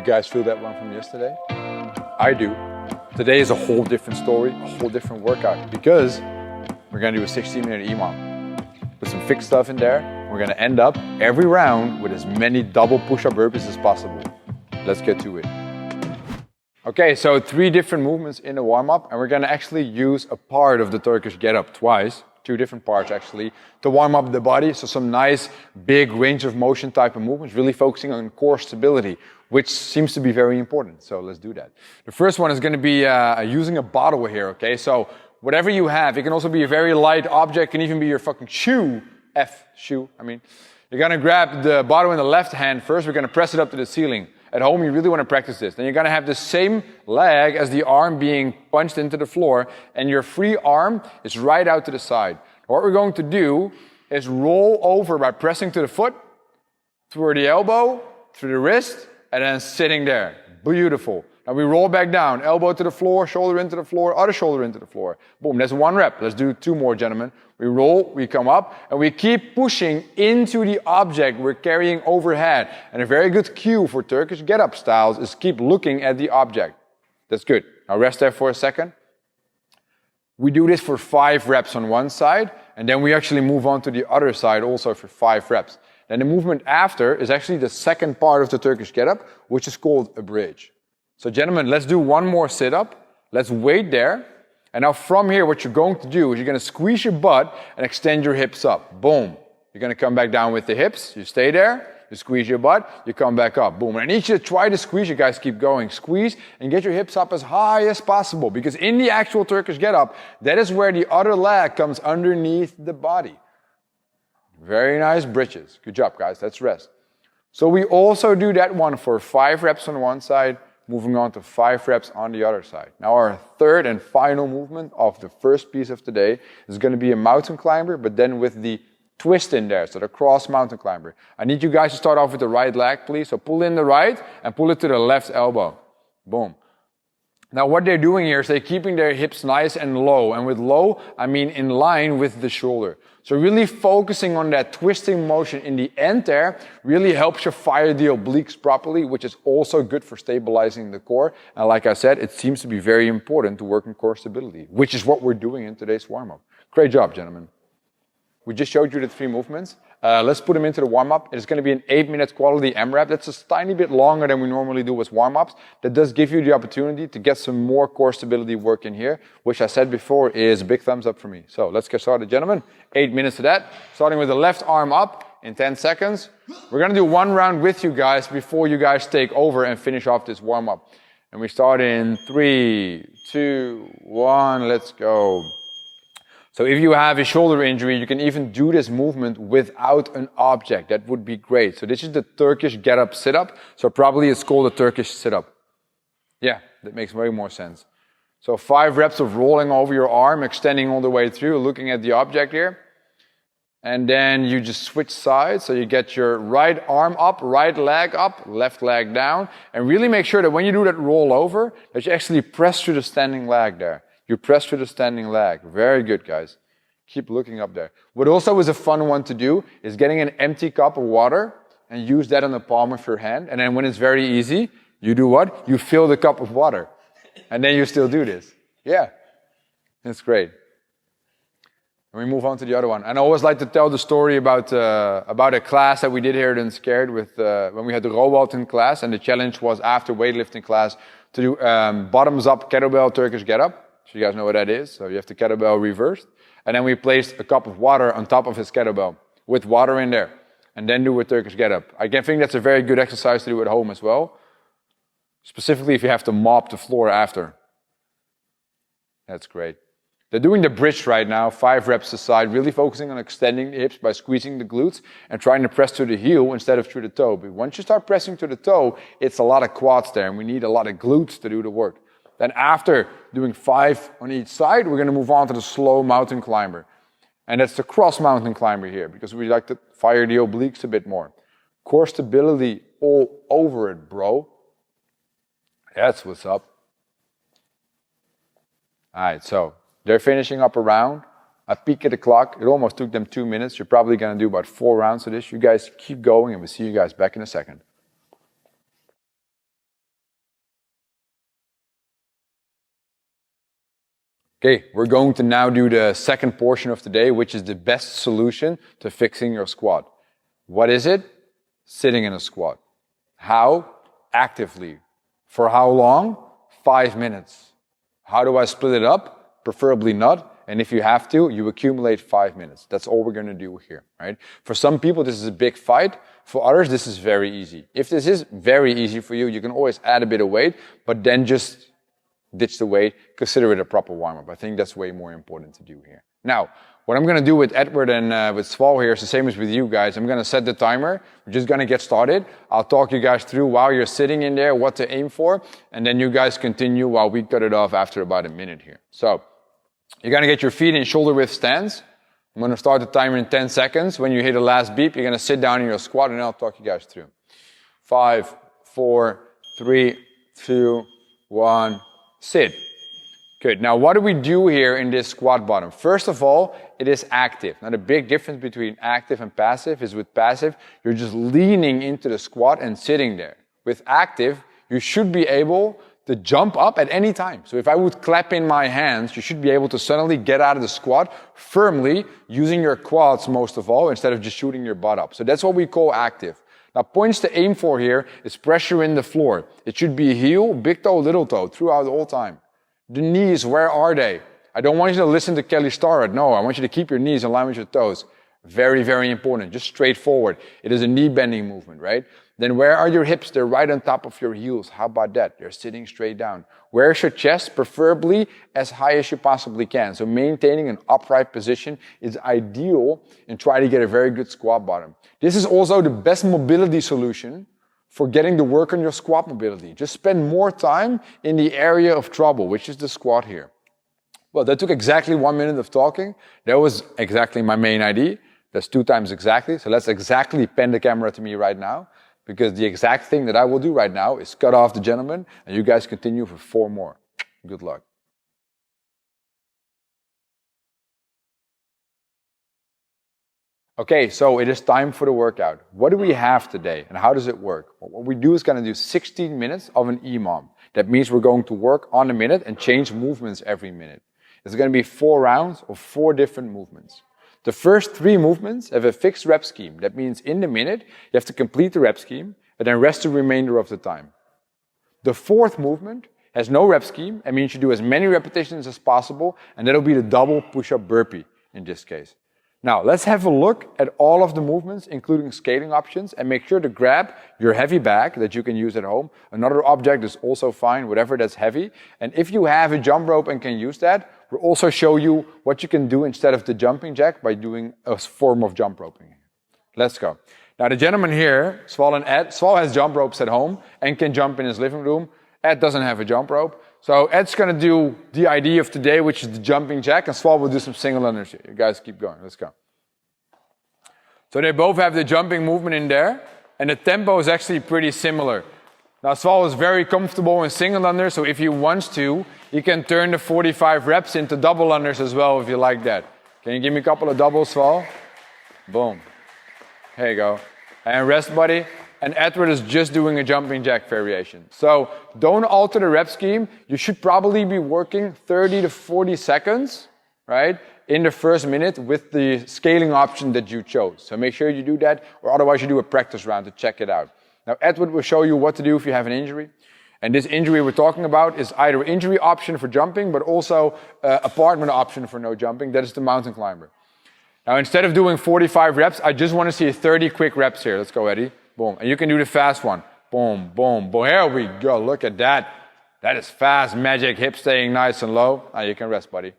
guys feel that one from yesterday? I do. Today is a whole different story, a whole different workout, because we're gonna do a 60-minute EMOM. With some fixed stuff in there, we're gonna end up every round with as many double push-up burpees as possible. Let's get to it. Okay, so 3 different movements in the warm-up, and we're gonna actually use a part of the Turkish get-up twice, 2 different parts actually, to warm up the body. So some nice big range of motion type of movements, really focusing on core stability, which seems to be very important. So let's do that. The first one is gonna be using a bottle here, okay? So whatever you have, it can also be a very light object, can even be your fucking shoe, shoe, I mean. You're gonna grab the bottle in the left hand first, we're gonna press it up to the ceiling. At home, you really want to practice this. Then you're going to have the same leg as the arm being punched into the floor, and your free arm is right out to the side. What we're going to do is roll over by pressing to the foot, through the elbow, through the wrist, and then sitting there. Beautiful. Now we roll back down, elbow to the floor, shoulder into the floor, other shoulder into the floor. Boom, that's 1 rep. Let's do 2 more, gentlemen. We roll, we come up, and we keep pushing into the object we're carrying overhead. And a very good cue for Turkish get-up styles is keep looking at the object. That's good. Now rest there for a second. We do this for 5 reps on one side, and then we actually move on to the other side also for 5 reps. Then the movement after is actually the second part of the Turkish get-up, which is called a bridge. So gentlemen, let's do 1 more sit-up. Let's wait there. And now from here, what you're going to do is you're going to squeeze your butt and extend your hips up. Boom. You're going to come back down with the hips. You stay there. You squeeze your butt. You come back up. Boom. And I need you to try to squeeze. You guys keep going. Squeeze and get your hips up as high as possible. Because in the actual Turkish get-up, that is where the other leg comes underneath the body. Very nice bridges. Good job, guys. Let's rest. So we also do that one for 5 reps on one side, moving on to 5 reps on the other side. Now our third and final movement of the first piece of today is going to be a mountain climber, but then with the twist in there, so the cross mountain climber. I need you guys to start off with the right leg, please. So pull in the right and pull it to the left elbow. Boom. Now what they're doing here is they're keeping their hips nice and low. And with low, I mean in line with the shoulder. So really focusing on that twisting motion in the end there really helps you fire the obliques properly, which is also good for stabilizing the core. And like I said, it seems to be very important to work on core stability, which is what we're doing in today's warm-up. Great job, gentlemen. We just showed you the 3 movements. Let's put them into the warm-up. It's going to be an 8-minute quality AMRAP. That's a tiny bit longer than we normally do with warm-ups. That does give you the opportunity to get some more core stability work in here, which I said before is a big thumbs up for me. So let's get started, gentlemen. 8 minutes of that. Starting with the left arm up in 10 seconds. We're going to do 1 round with you guys before you guys take over and finish off this warm-up. And we start in 3, 2, 1. Let's go. So if you have a shoulder injury, you can even do this movement without an object. That would be great. So this is the Turkish get-up sit-up. So probably it's called a Turkish sit-up. Yeah, that makes way more sense. So 5 reps of rolling over your arm, extending all the way through, looking at the object here. And then you just switch sides. So you get your right arm up, right leg up, left leg down. And really make sure that when you do that roll over, that you actually press through the standing leg there. You press through the standing leg. Very good, guys. Keep looking up there. What also is a fun one to do is getting an empty cup of water and use that on the palm of your hand. And then when it's very easy, you do what? You fill the cup of water. And then you still do this. Yeah. That's great. And we move on to the other one. And I always like to tell the story about a class that we did here at UnScared with, when we had the robot in class. And the challenge was after weightlifting class to do bottoms up kettlebell Turkish get-up. So you guys know what that is. So you have the kettlebell reversed. And then we placed a cup of water on top of his kettlebell with water in there. And then do a Turkish get-up. I think that's a very good exercise to do at home as well. Specifically if you have to mop the floor after. That's great. They're doing the bridge right now, 5 reps aside, really focusing on extending the hips by squeezing the glutes and trying to press to the heel instead of through the toe. But once you start pressing to the toe, it's a lot of quads there and we need a lot of glutes to do the work. Then after doing 5 on each side, we're going to move on to the slow mountain climber. And that's the cross mountain climber here, because we like to fire the obliques a bit more. Core stability all over it, bro. That's what's up. All right, so they're finishing up a round. I peek at the clock. It almost took them 2 minutes. You're probably going to do about 4 rounds of this. You guys keep going, and we'll see you guys back in a second. Okay, we're going to now do the second portion of the day, which is the best solution to fixing your squat. What is it? Sitting in a squat. How? Actively. For how long? 5 minutes. How do I split it up? Preferably not. And if you have to, you accumulate 5 minutes. That's all we're going to do here, right? For some people, this is a big fight. For others, this is very easy. If this is very easy for you, you can always add a bit of weight, but then just ditch the weight, consider it a proper warm-up. I think that's way more important to do here. Now, what I'm going to do with Edward and with Sval here is the same as with you guys. I'm going to set the timer. We're just going to get started. I'll talk you guys through while you're sitting in there, what to aim for, and then you guys continue while we cut it off after about a minute here. So, you're going to get your feet in shoulder width stance. I'm going to start the timer in 10 seconds. When you hit the last beep, you're going to sit down in your squat, and I'll talk you guys through. 5, 4, 3, 2, 1... sit. Good. Now, what do we do here in this squat bottom? First of all, it is active. Now, the big difference between active and passive is with passive, you're just leaning into the squat and sitting there. With active, you should be able to jump up at any time. So if I would clap in my hands, you should be able to suddenly get out of the squat firmly using your quads most of all, instead of just shooting your butt up. So that's what we call active. Now, points to aim for here is pressure in the floor. It should be heel, big toe, little toe throughout the whole time. The knees, where are they? I don't want you to listen to Kelly Starrett. No, I want you to keep your knees in line with your toes. Very, very important. Just straightforward. It is a knee bending movement, right? Then where are your hips? They're right on top of your heels. How about that? They're sitting straight down. Where's your chest? Preferably as high as you possibly can. So maintaining an upright position is ideal and try to get a very good squat bottom. This is also the best mobility solution for getting to work on your squat mobility. Just spend more time in the area of trouble, which is the squat here. Well, that took exactly 1 minute of talking. That was exactly my main idea. That's 2 times exactly. So let's exactly pen the camera to me right now, because the exact thing that I will do right now is cut off the gentleman, and you guys continue for 4 more. Good luck. Okay, so it is time for the workout. What do we have today, and how does it work? Well, what we do is going to do 16 minutes of an EMOM. That means we're going to work on a minute and change movements every minute. It's going to be 4 rounds of 4 different movements. The first 3 movements have a fixed rep scheme. That means in the minute, you have to complete the rep scheme and then rest the remainder of the time. The 4th movement has no rep scheme. It means you do as many repetitions as possible, and that'll be the double push-up burpee in this case. Now, let's have a look at all of the movements, including scaling options, and make sure to grab your heavy bag that you can use at home. Another object is also fine, whatever that's heavy. And if you have a jump rope and can use that, we'll also show you what you can do instead of the jumping jack by doing a form of jump roping. Let's go. Now, the gentleman here, Sval and Ed, Sval has jump ropes at home and can jump in his living room. Ed doesn't have a jump rope. So Ed's going to do the idea of today, which is the jumping jack, and Sval will do some single unders. You guys keep going. Let's go. So they both have the jumping movement in there, and the tempo is actually pretty similar. Now Sval is very comfortable in single unders, so if he wants to, he can turn the 45 reps into double unders as well if you like that. Can you give me a couple of doubles, Sval? Boom. There you go. And rest, buddy. And Edward is just doing a jumping jack variation. So don't alter the rep scheme. You should probably be working 30 to 40 seconds, right, in the first minute with the scaling option that you chose. So make sure you do that, or otherwise you do a practice round to check it out. Now Edward will show you what to do if you have an injury. And this injury we're talking about is either an injury option for jumping, but also apartment option for no jumping. That is the mountain climber. Now instead of doing 45 reps, I just want to see 30 quick reps here. Let's go, Eddie. Boom. And you can do the fast one. Boom, boom, boom. Here we go. Look at that. That is fast magic. Hips staying nice and low. Now you can rest, buddy.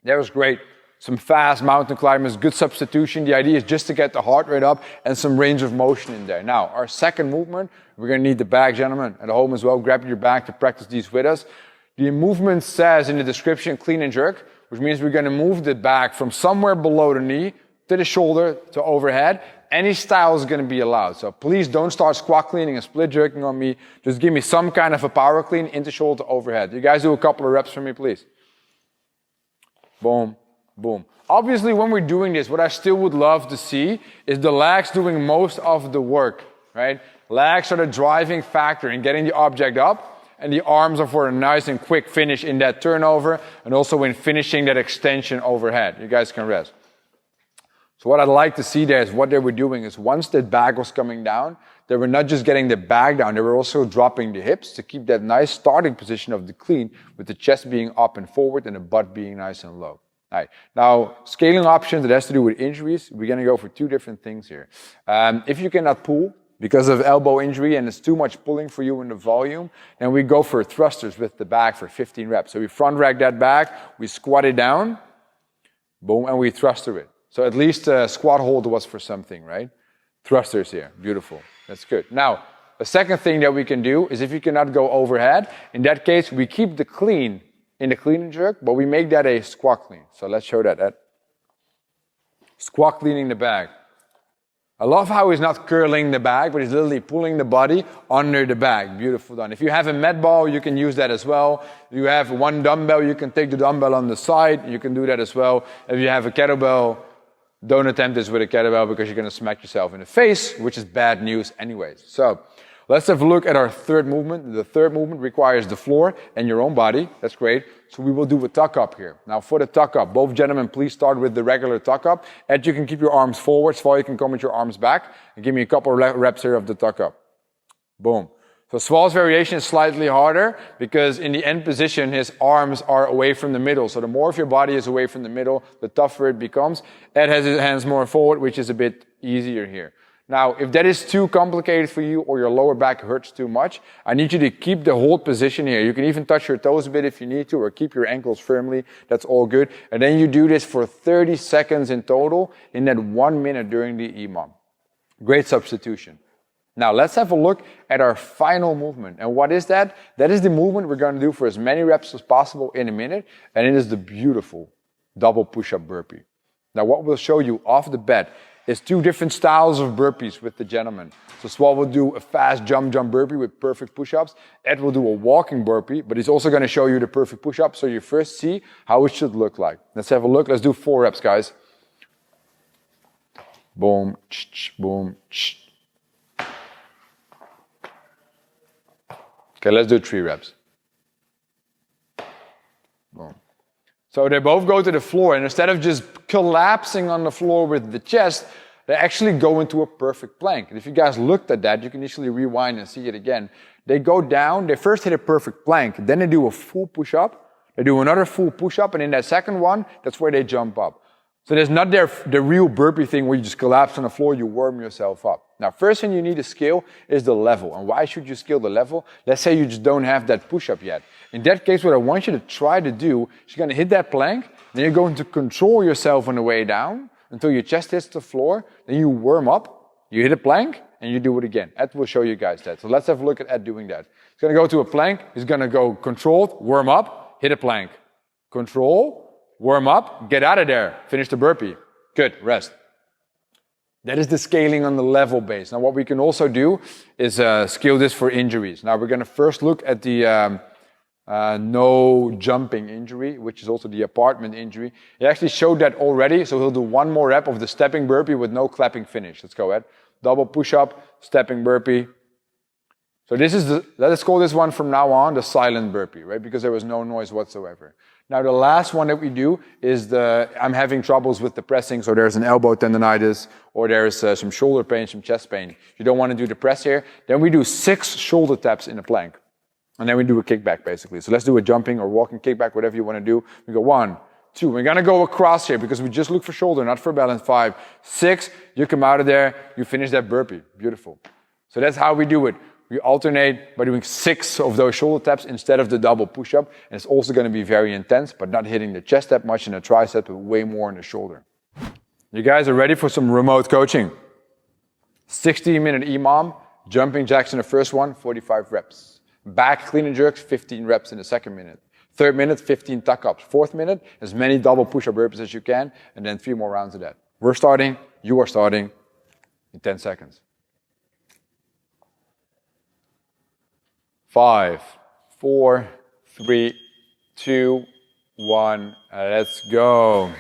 That was great. Some fast mountain climbers, good substitution. The idea is just to get the heart rate up and some range of motion in there. Now, our second movement, we're going to need the bag, gentlemen, at home as well. Grab your bag to practice these with us. The movement says in the description, clean and jerk, which means we're going to move the bag from somewhere below the knee to the shoulder to overhead. Any style is going to be allowed. So please don't start squat cleaning and split jerking on me. Just give me some kind of a power clean into shoulder to overhead. You guys do a couple of reps for me, please. Boom, boom. Obviously, when we're doing this, what I still would love to see is the legs doing most of the work, right? Legs are the driving factor in getting the object up. and the arms are for a nice and quick finish in that turnover, and also when finishing that extension overhead. You guys can rest. So what I'd like to see there is what they were doing is once the bag was coming down, they were not just getting the bag down, they were also dropping the hips to keep that nice starting position of the clean with the chest being up and forward and the butt being nice and low. All right. Now, scaling options that has to do with injuries, we're going to go for two different things here. If you cannot pull because of elbow injury and it's too much pulling for you in the volume, then we go for thrusters with the bag for 15 reps. So we front rack that bag, we squat it down, boom, and we thruster it. So at least a squat hold was for something, right? Thrusters here, beautiful. That's good. Now, the second thing that we can do is if you cannot go overhead, in that case, we keep the clean in the clean and jerk, but we make that a squat clean. So let's show that. Squat cleaning the bag. I love how he's not curling the bag, but he's literally pulling the body under the bag. Beautiful done. If you have a med ball, you can use that as well. If you have one dumbbell, you can take the dumbbell on the side. You can do that as well. If you have a kettlebell, don't attempt this with a kettlebell because you're going to smack yourself in the face, which is bad news anyways. So let's have a look at our third movement. The third movement requires the floor and your own body. That's great. So we will do a tuck up here. Now for the tuck up, both gentlemen, please start with the regular tuck up. And you can keep your arms forward. Sval, you can come with your arms back. And give me a couple of reps here of the tuck up. Boom. So Sval's variation is slightly harder because in the end position, his arms are away from the middle. So the more of your body is away from the middle, the tougher it becomes. Ed has his hands more forward, which is a bit easier here. Now, if that is too complicated for you or your lower back hurts too much, I need you to keep the hold position here. You can even touch your toes a bit if you need to or keep your ankles firmly. That's all good. And then you do this for 30 seconds in total in that 1 minute during the EMOM. Great substitution. Now, let's have a look at our final movement. And what is that? That is the movement we're going to do for as many reps as possible in a minute. And it is the beautiful double push-up burpee. Now, what we'll show you off the bat is two different styles of burpees with the gentleman. So Sval will do a fast jump burpee with perfect push-ups. Ed will do a walking burpee, but he's also going to show you the perfect push-up so you first see how it should look like. Let's have a look. Let's do 4 reps, guys. Boom, boom, Okay, let's do 3 reps. Boom. So they both go to the floor, and instead of just collapsing on the floor with the chest, they actually go into a perfect plank. And if you guys looked at that, you can easily rewind and see it again. They go down, they first hit a perfect plank, then they do a full push-up, they do another full push-up, and in that second one, that's where they jump up. So there's not the real burpee thing where you just collapse on the floor, you warm yourself up. Now, first thing you need to scale is the level. And why should you scale the level? Let's say you just don't have that push-up yet. In that case, what I want you to try to do is you're going to hit that plank, then you're going to control yourself on the way down until your chest hits the floor, then you warm up, you hit a plank, and you do it again. Ed will show you guys that. So let's have a look at Ed doing that. He's going to go to a plank, he's going to go controlled, warm up, hit a plank. Control, warm up, get out of there, finish the burpee. Good, rest. That is the scaling on the level base. Now what we can also do is scale this for injuries. Now we're going to first look at the no jumping injury, which is also the apartment injury. He actually showed that already, so he'll do 1 more rep of the stepping burpee with no clapping finish. Let's go, Ed. Double push-up, stepping burpee. So this is let's call this one from now on the silent burpee, right? Because there was no noise whatsoever. Now the last one that we do is I'm having troubles with the pressing, so there's an elbow tendonitis, or there's some shoulder pain, some chest pain. You don't want to do the press here. Then we do 6 shoulder taps in a plank. And then we do a kickback basically. So let's do a jumping or walking kickback, whatever you want to do. We go 1, 2. We're going to go across here because we just look for shoulder, not for balance. 5, 6. You come out of there, you finish that burpee. Beautiful. So that's how we do it. We alternate by doing 6 of those shoulder taps instead of the double push-up. And it's also going to be very intense, but not hitting the chest that much and the tricep, but way more in the shoulder. You guys are ready for some remote coaching. 60-minute EMOM, jumping jacks in the first one, 45 reps. Back clean and jerks, 15 reps in the second minute. Third minute, 15 tuck-ups. Fourth minute, as many double push-up burpees as you can, and then 3 more rounds of that. We're starting, you are starting in 10 seconds. 5, 4, 3, 2, 1, let's go.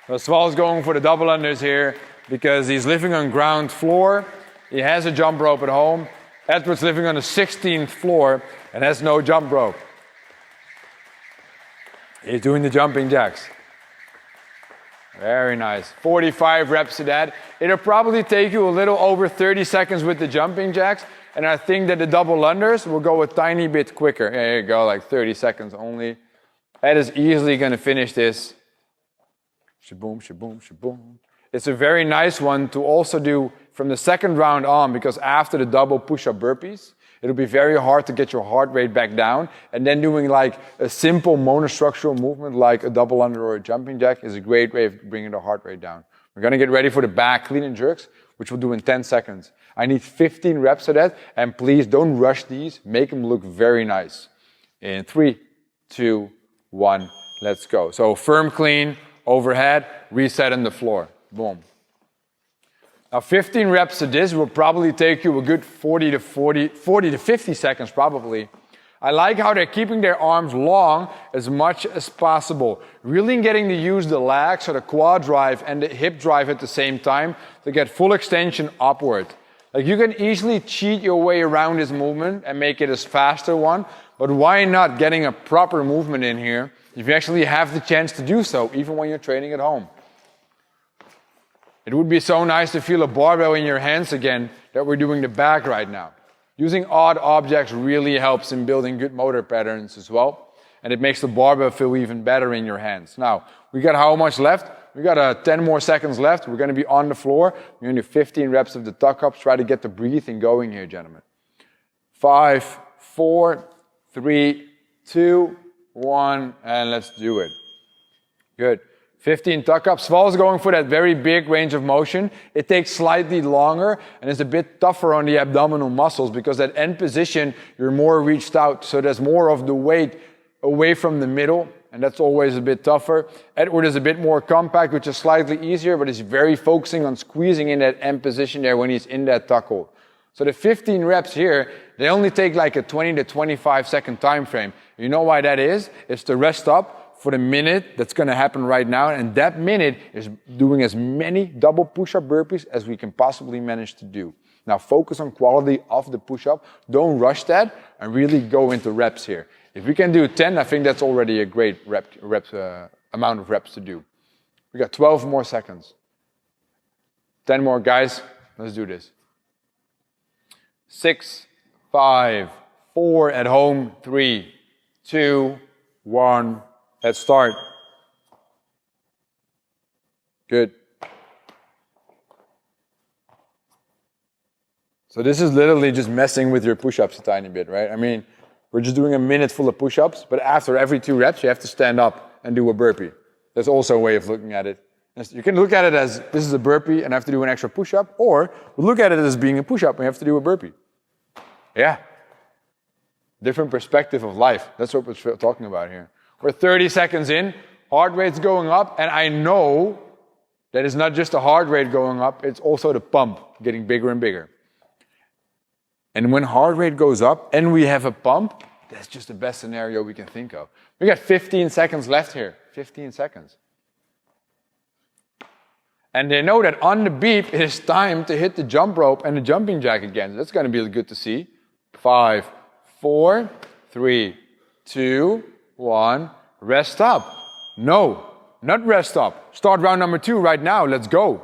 So Sval's going for the double unders here because he's living on ground floor. He has a jump rope at home. Edward's living on the 16th floor and has no jump rope. He's doing the jumping jacks. Very nice. 45 reps of that. It'll probably take you a little over 30 seconds with the jumping jacks. And I think that the double unders will go a tiny bit quicker. There you go, like 30 seconds only. Ed is easily going to finish this. Shaboom, shaboom, shaboom. It's a very nice one to also do from the second round on, because after the double push-up burpees, it'll be very hard to get your heart rate back down. And then doing like a simple monostructural movement like a double under or a jumping jack is a great way of bringing the heart rate down. We're going to get ready for the back clean and jerks, which we'll do in 10 seconds. I need 15 reps of that, and please don't rush these. Make them look very nice. In 3, 2, 1, let's go. So firm clean, overhead, reset on the floor. Boom. Now 15 reps of this will probably take you a good 40 to 50 seconds probably. I like how they're keeping their arms long as much as possible. Really getting to use the lag, so the quad drive and the hip drive at the same time to get full extension upward. Like you can easily cheat your way around this movement and make it a faster one, but why not getting a proper movement in here if you actually have the chance to do so, even when you're training at home? It would be so nice to feel a barbell in your hands again that we're doing the back right now. Using odd objects really helps in building good motor patterns as well. And it makes the barbell feel even better in your hands. Now, we got how much left? We got 10 more seconds left. We're going to be on the floor. We're going to do 15 reps of the tuck-ups. Try to get the breathing going here, gentlemen. 5, 4, 3, 2, 1, and let's do it. Good. 15 tuck-ups. Sval's going for that very big range of motion. It takes slightly longer and is a bit tougher on the abdominal muscles because that end position, you're more reached out. So there's more of the weight away from the middle, and that's always a bit tougher. Edward is a bit more compact, which is slightly easier, but he's very focusing on squeezing in that end position there when he's in that tuck hold. So the 15 reps here, they only take like a 20 to 25 second time frame. You know why that is? It's to rest up for the minute that's going to happen right now, and that minute is doing as many double push-up burpees as we can possibly manage to do. Now focus on quality of the push-up, don't rush that, and really go into reps here. If we can do 10, I think that's already a great amount of reps to do. We got 12 more seconds. 10 more, guys. Let's do this. 6, 5, 4 at home, 3, 2, 1. Let's start. Good. So this is literally just messing with your push-ups a tiny bit, right? I mean, we're just doing a minute full of push-ups, but after every 2 reps, you have to stand up and do a burpee. That's also a way of looking at it. You can look at it as this is a burpee and I have to do an extra push-up, or look at it as being a push-up and you have to do a burpee. Yeah. Different perspective of life. That's what we're talking about here. We're 30 seconds in, heart rate's going up, and I know that it's not just the heart rate going up, it's also the pump getting bigger and bigger. And when heart rate goes up and we have a pump, that's just the best scenario we can think of. We got 15 seconds left here, 15 seconds. And they know that on the beep, it is time to hit the jump rope and the jumping jack again. That's going to be good to see. 5, 4, 3, 2, 1, rest up. No, not rest up. Start round number 2 right now. Let's go.